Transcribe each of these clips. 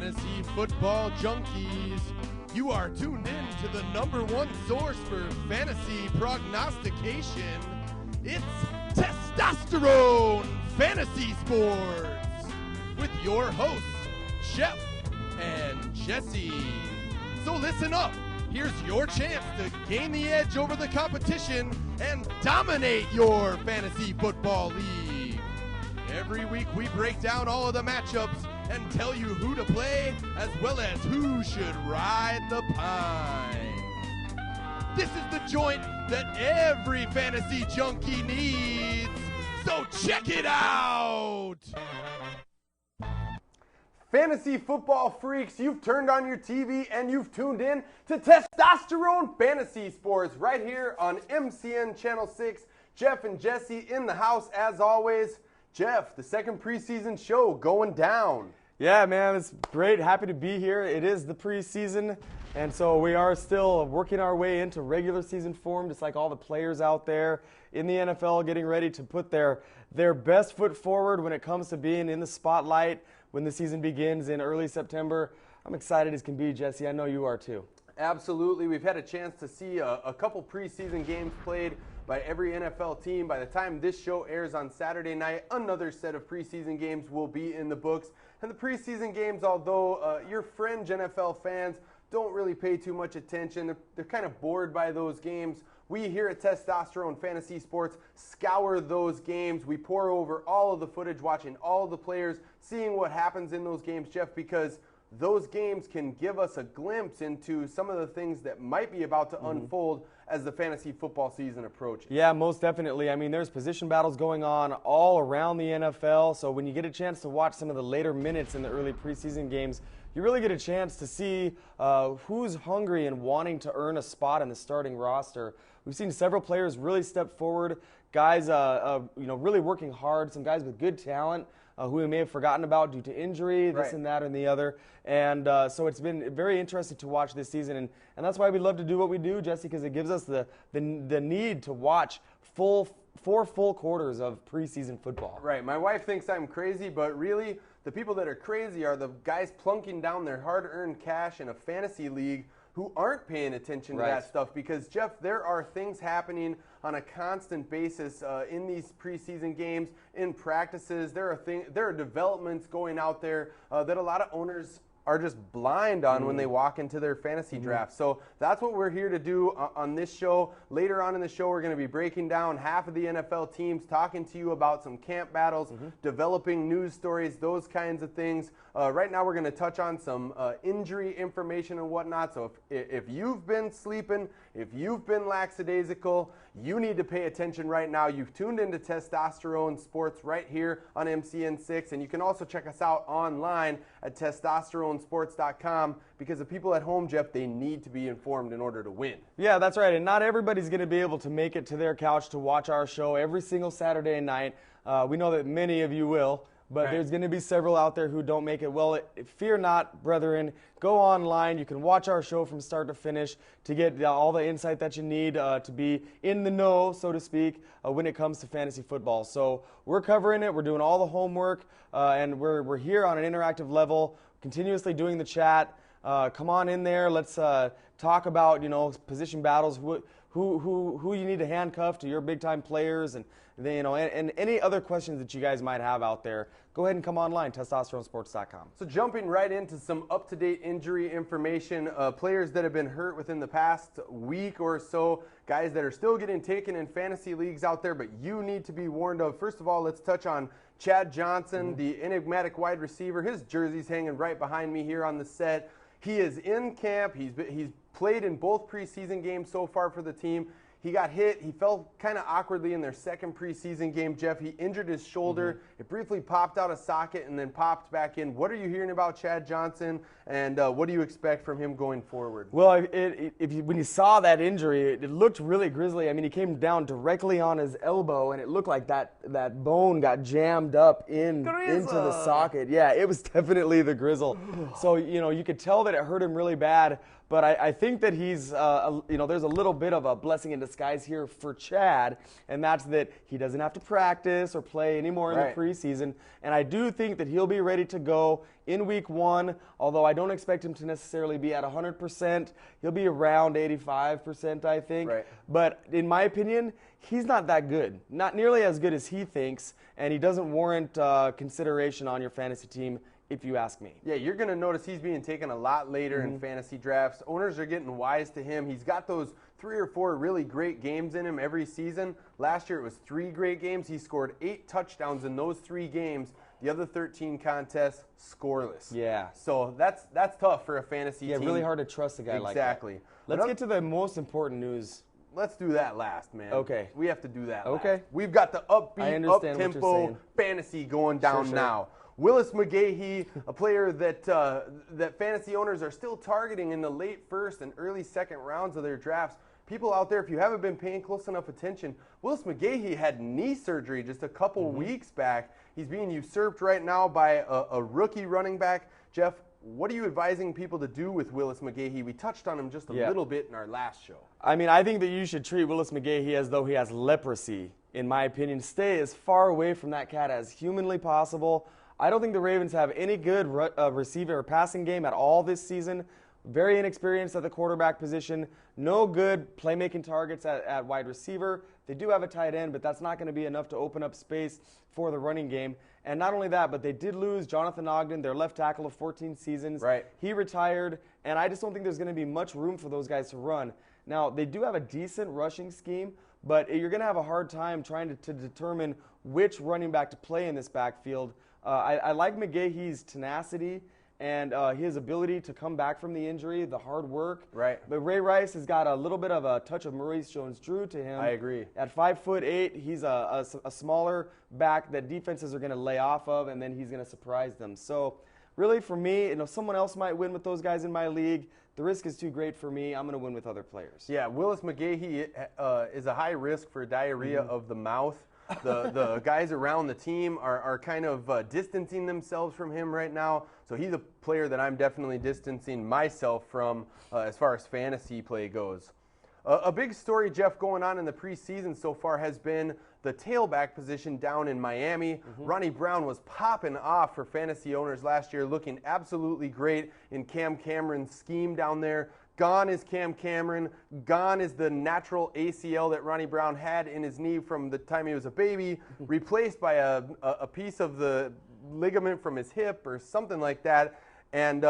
Fantasy football junkies. You are tuned in to the #1 source for fantasy prognostication. It's Testosterone Fantasy Sports with your hosts, Jeff and Jesse. So listen up. Here's your chance to gain the edge over the competition and dominate your fantasy football league. Every week we break down all of the matchups and tell you who to play as well as who should ride the pine. This is the joint that every fantasy junkie needs, so check it out! Fantasy football freaks, you've turned on your TV and you've tuned in to Testosterone Fantasy Sports right here on MCN Channel 6. Jeff and Jesse in the house as always. Jeff, the second preseason show going down. Yeah, man, it's great. Happy to be here. It is the preseason, and so we are still working our way into regular season form, just like all the players out there in the NFL getting ready to put their best foot forward when it comes to being in the spotlight when the season begins in early September. I'm excited as can be, Jesse. I know you are too. Absolutely. We've had a chance to see a couple preseason games played by every NFL team. By the time this show airs on Saturday night, another set of preseason games will be in the books. And the preseason games, although your fringe NFL fans don't really pay too much attention, they're kind of bored by those games. We here at Testosterone Fantasy Sports scour those games. We pour over all of the footage, watching all of the players, seeing what happens in those games, Jeff, because those games can give us a glimpse into some of the things that might be about to unfold as the fantasy football season approaches. Yeah, most definitely. I mean, there's position battles going on all around the NFL, so when you get a chance to watch some of the later minutes in the early preseason games, you really get a chance to see who's hungry and wanting to earn a spot in the starting roster. We've seen several players really step forward, guys really working hard, some guys with good talent who we may have forgotten about due to injury, this and that and the other. And so it's been very interesting to watch this season. And that's why we love to do what we do, Jesse, because it gives us the need to watch four full quarters of preseason football. Right. My wife thinks I'm crazy, but really the people that are crazy are the guys plunking down their hard-earned cash in a fantasy league who aren't paying attention to that stuff, because, Jeff, there are things happening on a constant basis in these preseason games, in practices. There are developments going out there that a lot of owners are just blind on when they walk into their fantasy draft. So that's what we're here to do on this show. Later on in the show, we're going to be breaking down half of the NFL teams, talking to you about some camp battles, developing news stories, those kinds of things. Right now, we're going to touch on some injury information and whatnot. So if you've been sleeping, if you've been lackadaisical, you need to pay attention right now. You've tuned into Testosterone Sports right here on MCN6, and you can also check us out online at testosteronesports.com, because the people at home, Jeff, they need to be informed in order to win. Yeah, that's right, and not everybody's going to be able to make it to their couch to watch our show every single Saturday night. We know that many of you will. But there's going to be several out there who don't make it. Well, fear not, brethren. Go online. You can watch our show from start to finish to get all the insight that you need to be in the know, so to speak, when it comes to fantasy football. So we're covering it. We're doing all the homework, and we're here on an interactive level, continuously doing the chat. Come on in there. Let's talk about position battles. Who you need to handcuff to your big-time players, and any other questions that you guys might have out there, go ahead and come online, testosteronesports.com. So jumping right into some up-to-date injury information, players that have been hurt within the past week or so, guys that are still getting taken in fantasy leagues out there, but you need to be warned of. First of all, let's touch on Chad Johnson, the enigmatic wide receiver. His jersey's hanging right behind me here on the set. He is in camp. He's played in both preseason games so far for the team. He got hit. He fell kind of awkwardly in their second preseason game, Jeff. He injured his shoulder. It briefly popped out of socket and then popped back in. What are you hearing about Chad Johnson, and what do you expect from him going forward? Well, when you saw that injury, it looked really grisly. I mean, he came down directly on his elbow, and it looked like that bone got jammed up into the socket. Yeah, it was definitely the grizzle. So, you could tell that it hurt him really bad. But I think that he's, there's a little bit of a blessing in the sky's here for Chad, and that's that he doesn't have to practice or play anymore in the preseason. And I do think that he'll be ready to go in week 1, although I don't expect him to necessarily be at 100%. He'll be around 85%, I think. Right. But in my opinion, he's not that good. Not nearly as good as he thinks, and he doesn't warrant consideration on your fantasy team, if you ask me. Yeah, you're going to notice he's being taken a lot later in fantasy drafts. Owners are getting wise to him. He's got those 3 or 4 really great games in him every season. Last year it was 3 great games. He scored 8 touchdowns in those 3 games. The other 13 contests, scoreless. Yeah. So that's tough for a fantasy team. Yeah, really hard to trust a guy like that. Exactly. Let's get to the most important news. Let's do that last, man. Okay. We have to do that Okay. last. We've got the upbeat, up-tempo fantasy going down now. Willis McGahee, a player that that fantasy owners are still targeting in the late first and early second rounds of their drafts. People out there, if you haven't been paying close enough attention, Willis McGahee had knee surgery just a couple weeks back. He's being usurped right now by a rookie running back. Jeff, what are you advising people to do with Willis McGahee? We touched on him just a little bit in our last show. I mean, I think that you should treat Willis McGahee as though he has leprosy, in my opinion. Stay as far away from that cat as humanly possible. I don't think the Ravens have any good receiver or passing game at all this season. Very inexperienced at the quarterback position. No good playmaking targets at wide receiver. They do have a tight end, but that's not going to be enough to open up space for the running game. And not only that, but they did lose Jonathan Ogden, their left tackle of 14 seasons. Right. He retired, and I just don't think there's going to be much room for those guys to run. Now, they do have a decent rushing scheme, but you're going to have a hard time trying to determine which running back to play in this backfield. I like McGahee's tenacity and his ability to come back from the injury, the hard work. Right. But Ray Rice has got a little bit of a touch of Maurice Jones-Drew to him. I agree. At 5'8", he's a smaller back that defenses are going to lay off of, and then he's going to surprise them. So really, for me, someone else might win with those guys in my league. The risk is too great for me. I'm going to win with other players. Yeah, Willis McGahee is a high risk for diarrhea of the mouth. The guys around the team are kind of distancing themselves from him right now. So he's a player that I'm definitely distancing myself from as far as fantasy play goes. A big story, Jeff, going on in the preseason so far has been the tailback position down in Miami. Ronnie Brown was popping off for fantasy owners last year, looking absolutely great in Cam Cameron's scheme down there. Gone is Cam Cameron. Gone is the natural ACL that Ronnie Brown had in his knee from the time he was a baby, replaced by a piece of the ligament from his hip or something like that, and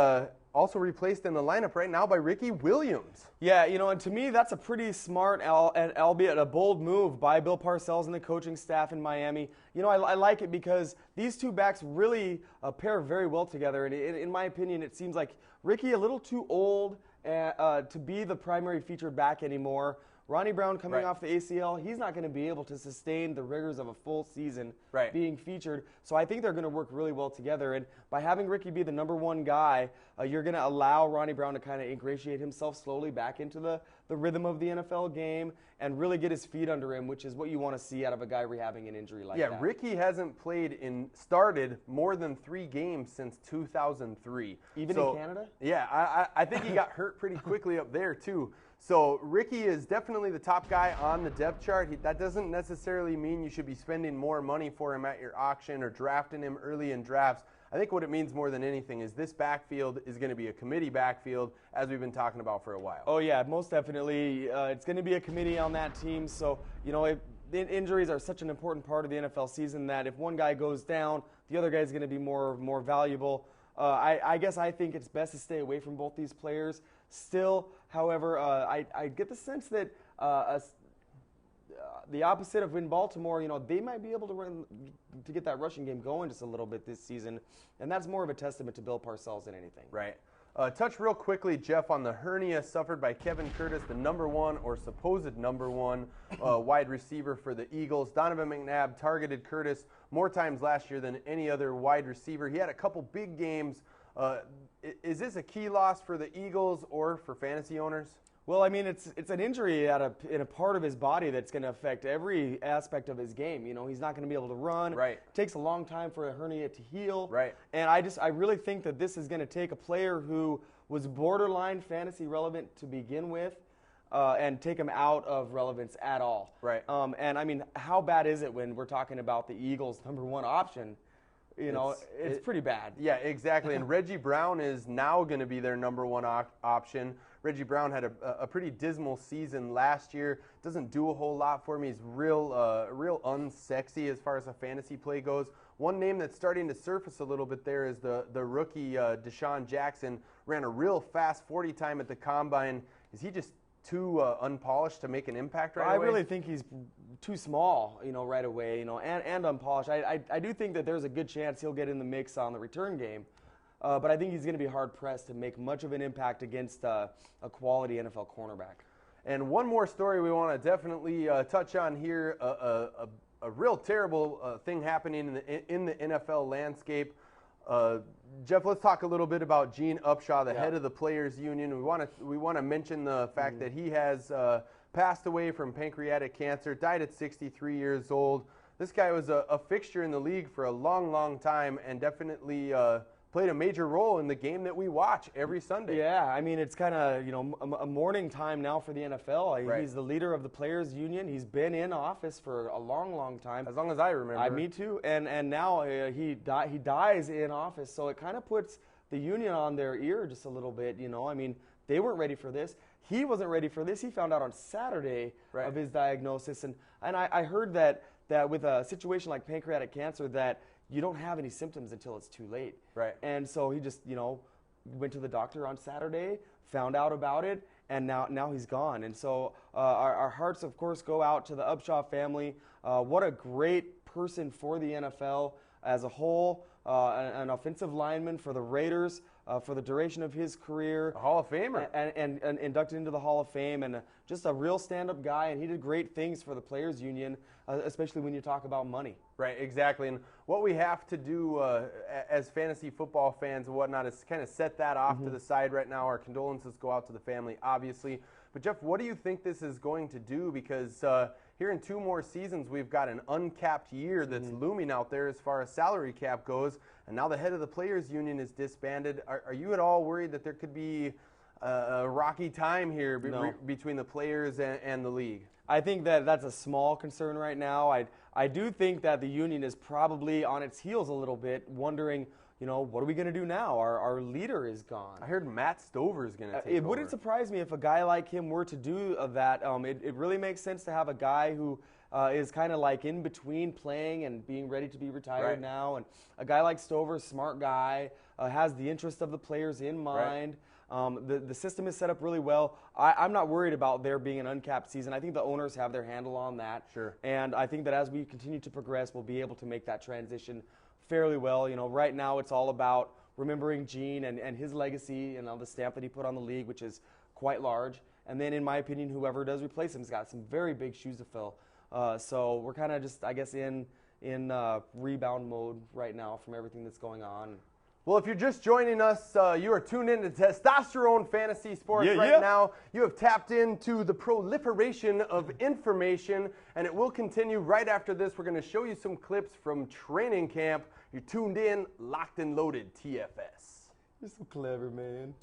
also replaced in the lineup right now by Ricky Williams. Yeah, and to me, that's a pretty smart, and albeit a bold move by Bill Parcells and the coaching staff in Miami. I like it because these two backs really pair very well together, and in my opinion, it seems like Ricky a little too old to be the primary featured back anymore. Ronnie Brown coming off the ACL, he's not going to be able to sustain the rigors of a full season being featured. So I think they're going to work really well together. And by having Ricky be the number one guy, you're going to allow Ronnie Brown to kind of ingratiate himself slowly back into the rhythm of the NFL game and really get his feet under him, which is what you want to see out of a guy rehabbing an injury like that. Yeah, Ricky hasn't started more than 3 games since 2003. Even in Canada? Yeah, I think he got hurt pretty quickly up there too. So Ricky is definitely the top guy on the depth chart. That doesn't necessarily mean you should be spending more money for him at your auction or drafting him early in drafts. I think what it means more than anything is this backfield is going to be a committee backfield, as we've been talking about for a while. Oh, yeah, most definitely. It's going to be a committee on that team. So, injuries are such an important part of the NFL season that if one guy goes down, the other guy is going to be more valuable. I guess I think it's best to stay away from both these players. Still, however, I get the sense that the opposite of in Baltimore, they might be able to get that rushing game going just a little bit this season, and that's more of a testament to Bill Parcells than anything. Right. Touch real quickly, Jeff, on the hernia suffered by Kevin Curtis, the #1 or supposed #1 wide receiver for the Eagles. Donovan McNabb targeted Curtis more times last year than any other wide receiver. He had a couple big games. Is this a key loss for the Eagles or for fantasy owners? Well, I mean, it's an injury in a part of his body that's going to affect every aspect of his game. He's not going to be able to run. Right. It takes a long time for a hernia to heal. Right. And I really think that this is going to take a player who was borderline fantasy relevant to begin with, and take him out of relevance at all. Right. And I mean, how bad is it when we're talking about the Eagles' #1 option? You know, it's pretty bad. Yeah, exactly. And Reggie Brown is now going to be their #1 option. Reggie Brown had a pretty dismal season last year. Doesn't do a whole lot for me. He's real unsexy as far as a fantasy play goes. One name that's starting to surface a little bit there is the rookie Deshaun Jackson. Ran a real fast 40 time at the combine. Is he just too unpolished to make an impact right away? I really think he's too small, you know, right away, you know, and unpolished. I do think that there's a good chance he'll get in the mix on the return game, but I think he's going to be hard-pressed to make much of an impact against a quality NFL cornerback. And one more story we want to definitely touch on here, a real terrible thing happening in the NFL landscape. Jeff, let's talk a little bit about Gene Upshaw, the head of the Players Union. We want to mention the fact that he has passed away from pancreatic cancer, died at 63 years old. This guy was a fixture in the league for a long, long time, and definitely played a major role in the game that we watch every Sunday. Yeah, I mean, it's kind of, you know, a mourning time now for the NFL. Right. He's the leader of the Players Union. He's been in office for a long, long time. As long as I remember. Me too. And now he dies in office, so it kind of puts the union on their ear just a little bit, you know. I mean, they weren't ready for this. He wasn't ready for this. He found out on Saturday of his diagnosis. And I heard that with a situation like pancreatic cancer that you don't have any symptoms until it's too late. Right. And so he just, you know, went to the doctor on Saturday, found out about it, and now he's gone. And so our hearts, of course, go out to the Upshaw family. What a great person for the NFL as a whole, an offensive lineman for the Raiders for the duration of his career. A Hall of Famer. And inducted into the Hall of Fame, and just a real stand-up guy, and he did great things for the Players Union, especially when you talk about money. Right, exactly. And what we have to do as fantasy football fans and whatnot is kind of set that off to the side right now. Our condolences go out to the family, obviously. But, Jeff, what do you think this is going to do? Because here in 2 more seasons, we've got an uncapped year that's looming out there as far as salary cap goes. And now the head of the Players Union is disbanded. Are you at all worried that there could be a rocky time here between the players and the league? I think that's a small concern right now. I do think that the union is probably on its heels a little bit, wondering, you know, what are we going to do now? Our leader is gone. I heard Matt Stover is going to take over. It wouldn't surprise me if a guy like him were to do that. It really makes sense to have a guy who is kind of like in between playing and being ready to be retired now. And a guy like Stover, smart guy, has the interest of the players in mind. The system is set up really well. I'm not worried about there being an uncapped season. I think the owners have their handle on that. Sure. And I think that as we continue to progress, we'll be able to make that transition fairly well. You know, right now it's all about remembering Gene and his legacy and all the stamp that he put on the league, which is quite large. And then, in my opinion, whoever does replace him has got some very big shoes to fill. So we're kind of just, I guess, in rebound mode right now from everything that's going on. Well, if you're just joining us, you are tuned in to Testosterone Fantasy Sports now. You have tapped into the proliferation of information, and it will continue right after this. We're going to show you some clips from training camp. You're tuned in, locked and loaded, TFS. You're so clever, man.